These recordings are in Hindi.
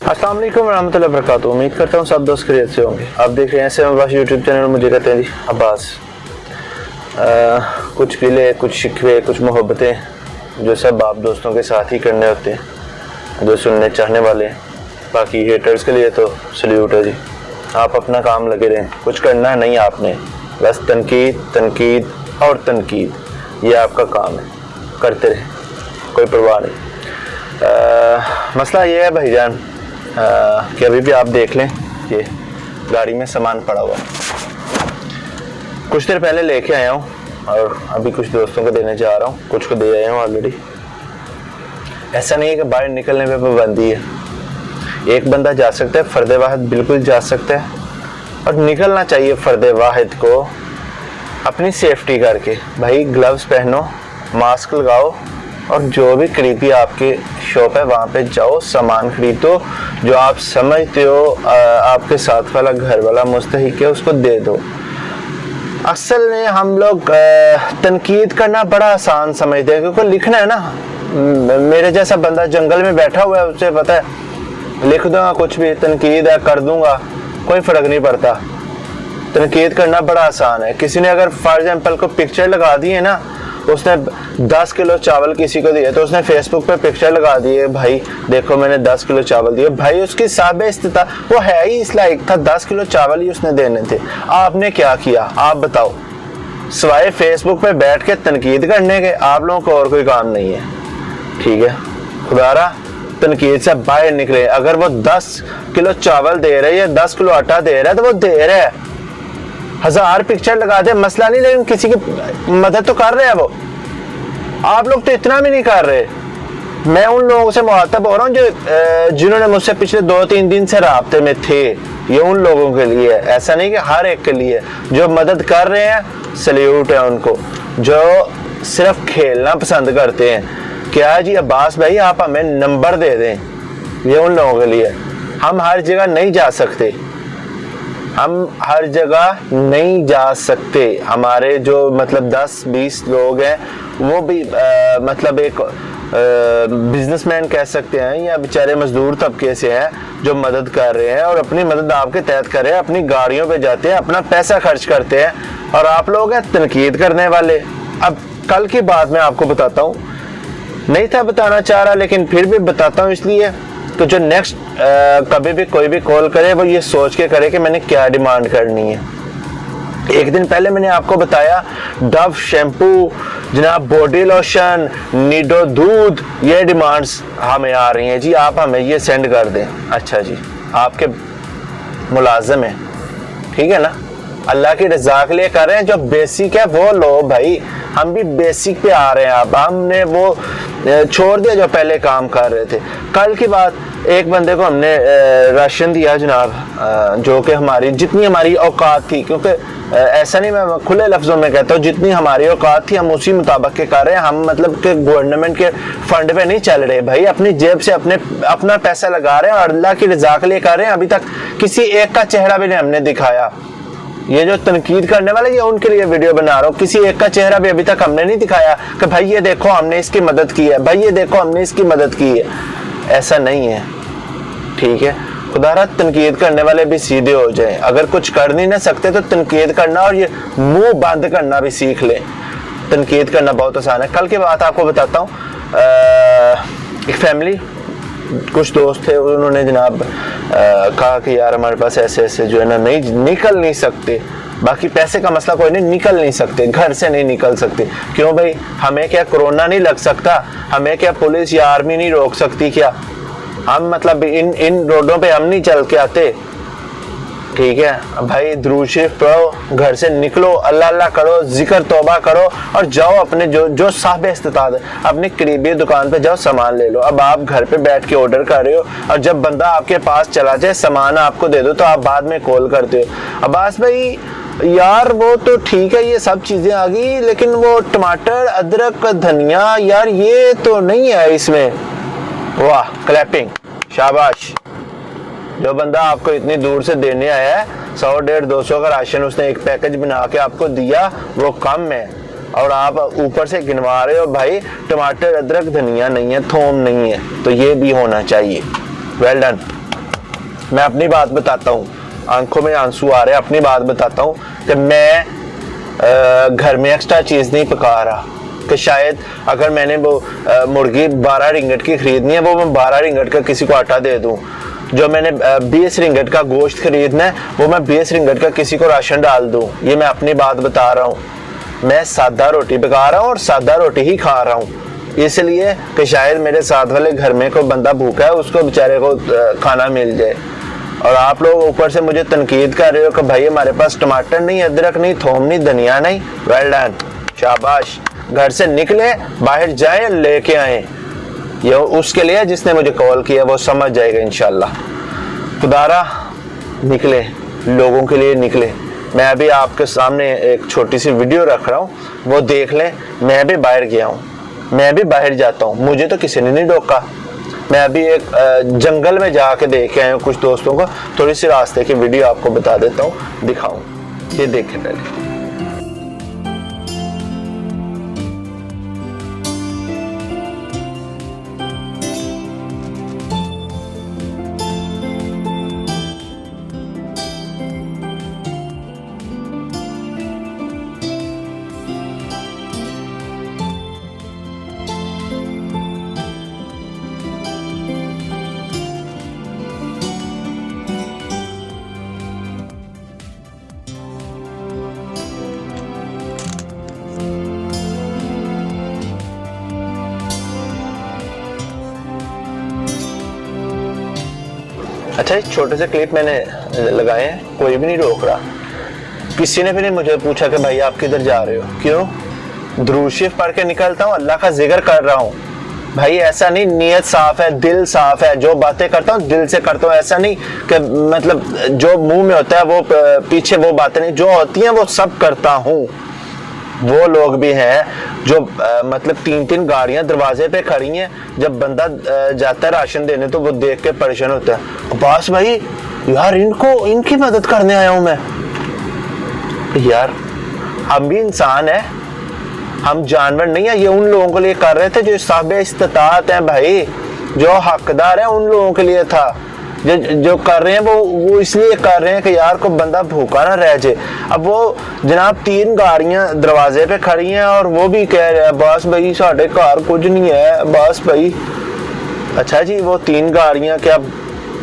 अस्सलाम वालेकुम रहमतुल्लाहि व बरकातुहू। उम्मीद करता हूँ सब दोस्त खैरियत से होंगे। आप देख रहे हैं से अब्बास यूट्यूब चैनल। मुझे कहते हैं जी अब्बास। कुछ गिले, कुछ शिकवे, कुछ मोहब्बतें जो सब आप दोस्तों के साथ ही करने होते हैं, जो सुनने चाहने वाले हैं। बाकी हेटर्स के लिए तो सल्यूट है जी। आप अपना काम लगे रहें, कुछ करना नहीं आपने, बस तनकीद तनकीद और तनकीद, ये आपका काम है, करते रहें, कोई परवाह नहीं। मसला ये है भाईजान कि अभी भी आप देख लें ये गाड़ी में सामान पड़ा हुआ है। कुछ देर पहले लेके आया हूँ और अभी कुछ दोस्तों को देने जा रहा हूँ, कुछ को दे आया हूँ ऑलरेडी। ऐसा नहीं है कि बाहर निकलने पे पाबंदी है, एक बंदा जा सकता है, फर्द वाहिद बिल्कुल जा सकता है और निकलना चाहिए फर्द वाहिद को अपनी सेफ्टी करके। भाई ग्लव्स पहनो, मास्क लगाओ और जो भी करीबी आपके शॉप है वहाँ पे जाओ, सामान खरीदो, जो आप समझते हो आपके साथ वाला घर वाला मुस्तहिक है उसको दे दो। असल में हम लोग तनकीद करना बड़ा आसान समझते हैं, क्योंकि लिखना है ना। मेरे जैसा बंदा जंगल में बैठा हुआ है, उसे पता है लिख दूंगा कुछ भी, तनकीद है कर दूंगा, कोई फर्क नहीं पड़ता। तनकीद करना बड़ा आसान है। किसी ने अगर फॉर एग्जाम्पल को पिक्चर लगा दी है ना, उसने 10 किलो चावल किसी को दिए तो उसने फेसबुक पे पिक्चर लगा दी है, भाई देखो मैंने 10 किलो चावल दिए। भाई उसकी साबे इस्तिता वो है ही इस लायक था, 10 किलो चावल ही उसने देने थे। आपने क्या किया आप बताओ? सिवाय फेसबुक पे बैठ के तनकीद करने के आप लोगों को और कोई काम नहीं है। ठीक है, खुदारा तनकीद से बाहर निकले। अगर वो 10 किलो चावल दे रहे है या 10 किलो आटा दे रहा है तो वो दे रहा है, 1000 पिक्चर लगा दे मसला नहीं, लेकिन किसी की मदद तो कर रहे हैं वो। आप लोग तो इतना भी नहीं कर रहे। मैं उन लोगों से मुखातब हो रहा हूँ जो जिन्होंने मुझसे पिछले 2-3 दिन से राब्ते में थे। ये उन लोगों के लिए है, ऐसा नहीं कि हर एक के लिए। जो मदद कर रहे हैं सल्यूट है उनको, जो सिर्फ खेलना पसंद करते हैं क्या जी अब्बास भाई आप हमें नंबर दे दें, ये उन लोगों के लिए। हम हर जगह नहीं जा सकते, हम हर जगह नहीं जा सकते। हमारे जो मतलब 10-20 लोग हैं वो भी मतलब एक बिजनेसमैन कह सकते हैं या बेचारे मजदूर तबके से हैं जो मदद कर रहे हैं और अपनी मदद आपके तहत कर रहे हैं, अपनी गाड़ियों पे जाते हैं, अपना पैसा खर्च करते हैं, और आप लोग हैं तनकीद करने वाले। अब कल की बात मैं आपको बताता हूँ, नहीं था बताना चाह रहा लेकिन फिर भी बताता हूँ इसलिए तो जो नेक्स्ट कभी भी कोई भी कॉल करे वो ये सोच के करे कि मैंने क्या डिमांड करनी है। एक दिन पहले मैंने आपको बताया डव शैम्पू, जनाब बॉडी लोशन, नीडो दूध, ये डिमांड्स हमें आ रही हैं जी, आप हमें ये सेंड कर दें। अच्छा जी, आपके मुलाजिम है, ठीक है ना, अल्लाह की रज़ा के लिए कर रहे हैं, जो बेसिक है वो लो भाई। हम भी बेसिक पे आ रहे हैं, अब हमने वो छोड़ दिया जो पहले काम कर रहे थे। कल की बात, एक बंदे को हमने राशन दिया जनाब, जो कि हमारी जितनी हमारी औकात थी, क्योंकि ऐसा नहीं मैं खुले लफ्जों में कहता हूँ, जितनी हमारी औकात थी हम उसी मुताबिक के कर रहे हैं। हम मतलब कि गवर्नमेंट के फंड पे नहीं चल रहे भाई, अपनी जेब से अपना पैसा लगा रहे हैं और अल्लाह की रज़ा के लिए कर रहे हैं। अभी तक किसी एक का चेहरा भी नहीं हमने दिखाया। ये जो तनकीद करने वाले ये उनके लिए वीडियो बना रहा हूँ, किसी एक का चेहरा भी अभी तक हमने नहीं दिखाया कि भाई ये देखो हमने इसकी मदद की है, भाई ये देखो हमने इसकी मदद की है। ऐसा नहीं है, ठीक है। खुदारा तनकीद करने वाले भी सीधे हो जाएं। अगर कुछ कर नहीं ना सकते तो तनकीद करना और ये मुंह बंद करना भी सीख लें। तनकीद करना बहुत आसान है। कल की बात आपको बताता हूँ, एक फैमिली, कुछ दोस्त थे, उन्होंने जनाब कहा कि यार हमारे पास ऐसे ऐसे जो है ना नहीं निकल नहीं सकते, बाकी पैसे का मसला कोई नहीं, निकल नहीं सकते, घर से नहीं निकल सकते। क्यों भाई, हमें क्या कोरोना नहीं लग सकता? हमें क्या पुलिस या आर्मी नहीं रोक सकती क्या? हम मतलब इन रोडों पे हम नहीं चल के आते, ठीक है भाई। दुरूद शरीफ पढ़ो, घर से निकलो, अल्लाह अल्लाह करो, जिक्र तौबा करो और जाओ अपने जो साहब इस्तिताअत है अपनी करीबी दुकान पे जाओ, सामान ले लो। अब आप घर पे बैठ के ऑर्डर कर रहे हो और जब बंदा आपके पास चला जाए सामान आपको दे दो तो आप बाद में कॉल करते हो अब्बास भाई यार वो तो ठीक है ये सब चीजें आ गई, लेकिन वो टमाटर, अदरक, धनिया यार ये तो नहीं है इसमें। वाह, क्लैपिंग, शाबाश। जो बंदा आपको इतनी दूर से देने आया है, 100-150-200 का राशन उसने एक पैकेज बना के आपको दिया, वो कम है और आप ऊपर से गिनवा रहे हो भाई टमाटर, अदरक, धनिया नहीं है, थोम नहीं है। तो ये भी होना चाहिए। Well done. मैं अपनी बात बताता हूँ, आंखों में आंसू आ रहे हैं, अपनी बात बताता हूँ कि मैं घर में एक्स्ट्रा चीज़ नहीं पका रहा कि शायद अगर मैंने वो मुर्गी 12 रिंगट की खरीदनी है, वो मैं 12 रिंगट का किसी को आटा दे दूँ। जो मैंने 20 रिंगट का गोश्त खरीदना है, वो मैं 20 रिंगट का किसी को राशन डाल दूँ। ये मैं अपनी बात बता रहा हूँ। मैं सादा रोटी पका रहा हूँ और सादा रोटी ही खा रहा हूँ, इसलिए कि शायद मेरे साथ वाले घर में कोई बंदा भूखा है, उसको बेचारे को खाना मिल जाए। और आप लोग ऊपर से मुझे तनकीद कर रहे हो कि भाई हमारे पास टमाटर नहीं, अदरक नहीं, थोम नहीं, धनिया नहीं। वेल डन, शाबाश। घर से निकले, बाहर जाए, लेके आए। ये उसके लिए जिसने मुझे कॉल किया वो समझ जाएगा इंशाल्लाह। खुदारा निकले, लोगों के लिए निकले। मैं अभी आपके सामने एक छोटी सी वीडियो रख रहा हूँ, वो देख लें। मैं भी बाहर गया हूँ, मैं भी बाहर जाता हूँ, मुझे तो किसी ने नहीं रोका। मैं अभी एक जंगल में जाके देख के आया हूँ कुछ दोस्तों को। थोड़ी सी रास्ते की वीडियो आपको बता देता हूँ, दिखाऊँ। ये देखें पहले। अच्छा, छोटे से क्लिप मैंने लगाए हैं, कोई भी नहीं रोक रहा। किसी ने भी नहीं मुझे पूछा कि भाई आप किधर जा रहे हो। क्यों? दुरूद शरीफ पढ़ के निकलता हूँ, अल्लाह का जिक्र कर रहा हूँ। भाई ऐसा नहीं, नीयत साफ है, दिल साफ है, जो बातें करता हूँ दिल से करता हूँ। ऐसा नहीं कि मतलब जो मुंह में होता है वो पीछे वो बातें नहीं, जो होती हैं वो सब करता हूँ। वो लोग भी हैं जो मतलब 3-3 गाड़ियां दरवाजे पे खड़ी हैं, जब बंदा जाता है राशन देने तो वो देख के परेशान होता है, अब्बास भाई यार इनकी मदद करने आया हूं मैं। यार हम भी इंसान है, हम जानवर नहीं है। ये उन लोगों के लिए कर रहे थे जो साहिब इस्तिताअत हैं भाई, जो हकदार है उन लोगों के लिए था। जो कर रहे हैं वो इसलिए कर रहे हैं कि यार को बंदा भूखा ना रह जाए। अब वो जनाब 3 गाड़ियां दरवाजे पे खड़ी हैं और वो भी कह रहे हैं बस भाई साढ़े घर कुछ नहीं है बस भाई। अच्छा जी, वो 3 गाड़ियां क्या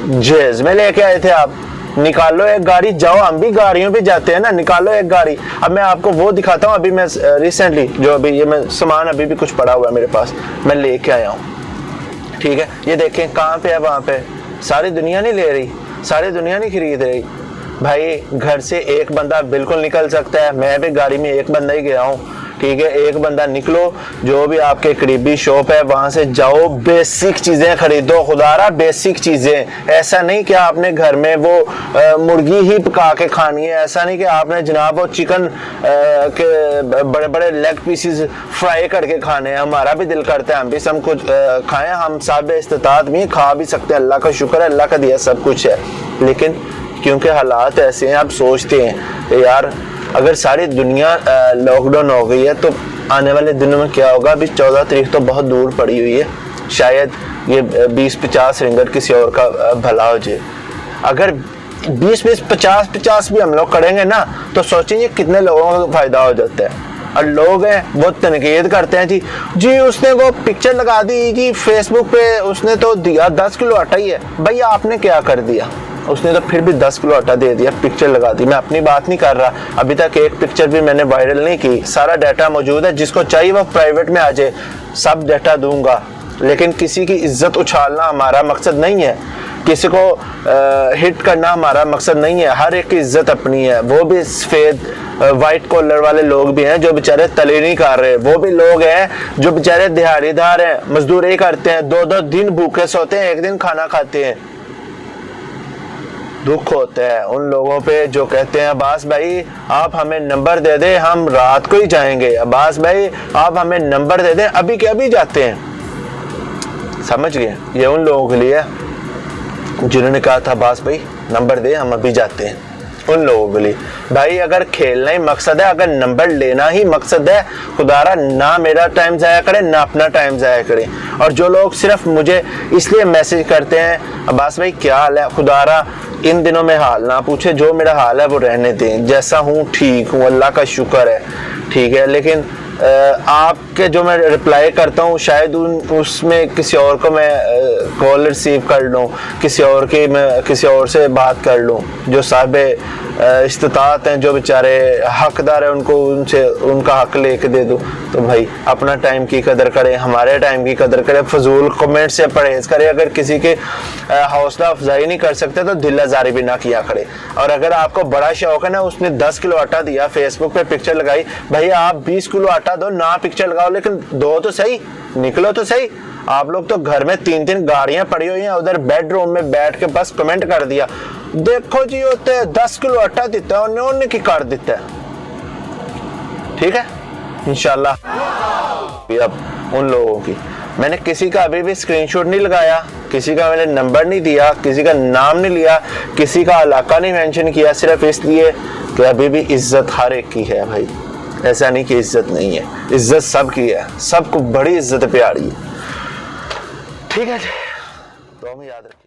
जहेज में लेके आए थे आप? निकालो एक गाड़ी, जाओ, हम भी गाड़ियों पे जाते हैं ना, निकालो एक गाड़ी। अब मैं आपको वो दिखाता हूँ। अभी मैं रिसेंटली जो अभी ये मैं सामान अभी भी कुछ पड़ा हुआ है मेरे पास, मैं लेके आया हूँ। ठीक है, ये देखें कहाँ पे है, वहाँ पे। सारी दुनिया नहीं ले रही, सारी दुनिया नहीं खरीद रही भाई। घर से एक बंदा बिल्कुल निकल सकता है। मैं भी गाड़ी में एक बंदा ही गया हूँ। ठीक है, एक बंदा निकलो, जो भी आपके करीबी शॉप है वहां से जाओ, बेसिक चीजें खरीदो। खुदारा बेसिक चीजें, ऐसा नहीं कि आपने घर में वो मुर्गी ही पका के खानी है। ऐसा नहीं कि आपने जनाब वो चिकन के बड़े बड़े लेग पीसेस फ्राई करके खाने हैं। हमारा भी दिल करता है हम भी सब कुछ खाएं, हम साहिब इस्तिताअत भी खा भी सकते हैं। अल्लाह का शुक्र है, अल्लाह का दिया सब कुछ है। लेकिन क्योंकि हालात ऐसे हैं, आप सोचते हैं कि यार अगर सारी दुनिया लॉकडाउन हो गई है तो आने वाले दिनों में क्या होगा। अभी 14 तारीख तो बहुत दूर पड़ी हुई है, शायद ये 20-50 रिंगट किसी और का भला हो जाए। अगर 20-20, 50-50 भी हम लोग करेंगे ना तो सोचिए कितने लोगों को फायदा हो जाता है। और लोग हैं वो तनकीद करते हैं जी उसने वो पिक्चर लगा दी जी फेसबुक पे, उसने तो दिया 10 किलो आटा ही है। भाई आपने क्या कर दिया? उसने तो फिर भी 10 किलो आटा दे दिया, पिक्चर लगा दी। मैं अपनी बात नहीं कर रहा, अभी तक एक पिक्चर भी मैंने वायरल नहीं की। सारा डाटा मौजूद है, जिसको चाहिए वो प्राइवेट में आ जाए, सब डाटा दूंगा। लेकिन किसी की इज्जत उछालना हमारा मकसद नहीं है, किसी को हिट करना हमारा मकसद नहीं है। हर एक की इज्जत अपनी है। वो भी सफेद वाइट कॉलर वाले लोग भी हैं जो बेचारे तले नहीं कर रहे, वो भी लोग हैं जो बेचारे दिहाड़ीदार हैं, मजदूरी करते हैं, 2-2 दिन भूखे सोते हैं, एक दिन खाना खाते हैं। दुख होता है उन लोगों पे जो कहते हैं अब्बास भाई आप हमें नंबर दे दें, हम रात को ही जाएंगे। अब्बास भाई आप हमें नंबर दे दें, अभी के अभी जाते हैं। समझ गए? ये उन लोगों के लिए जिन्होंने कहा था अब्बास भाई नंबर दे, हम अभी जाते हैं। उन लोगों के लिए भाई, अगर खेलना ही मकसद है, अगर नंबर लेना ही मकसद है, खुदारा ना मेरा टाइम ज़ाया करे ना अपना टाइम ज़ाया करे। और जो लोग सिर्फ मुझे इसलिए मैसेज करते हैं अब्बास भाई क्या हाल है, खुदारा इन दिनों में हाल ना पूछे, जो मेरा हाल है वो रहने दें, जैसा हूँ ठीक हूँ, अल्लाह का शुक्र है, ठीक है। लेकिन आपके जो मैं रिप्लाई करता हूँ शायद उसमें किसी और को मैं कॉल रिसीव कर लूँ, किसी और की मैं किसी और से बात कर लूँ, जो साहब इस्तात हैं, जो बेचारे हकदार हैं, उनको उनसे उनका हक लेके दे दूँ। तो भाई अपना टाइम की कदर करें, हमारे टाइम की कदर करें, फजूल कमेंट से परहेज करें। अगर किसी के हौसला अफजाई नहीं कर सकते तो दिल आज़ारी भी ना किया करें। और अगर आपको बड़ा शौक है ना, उसने 10 किलो आटा दिया, फेसबुक पे पिक्चर लगाई, भाई आप 20 किलो आटा दो ना, पिक्चर लगाओ लेकिन दो तो सही, निकलो तो सही। आप लोग तो घर में 3-3 गाड़ियां पड़ी हुई हैं, उधर बेडरूम में बैठ के बस कमेंट कर दिया, देखो जी होते 10 किलो आटा देता है उन्होंने की कर देता है, ठीक है। इंशाल्लाह अब उन लोगों की मैंने किसी का अभी भी स्क्रीनशॉट नहीं लगाया, किसी का मैंने नंबर नहीं दिया, किसी का नाम नहीं लिया, किसी का इलाका नहीं मेंशन किया, सिर्फ इसलिए कि अभी भी इज्जत हर एक की है भाई। ऐसा नहीं कि इज्जत नहीं है, इज्जत सबकी है, सबको बड़ी इज्जत प्यारी है, ठीक है। तो हम याद रखें।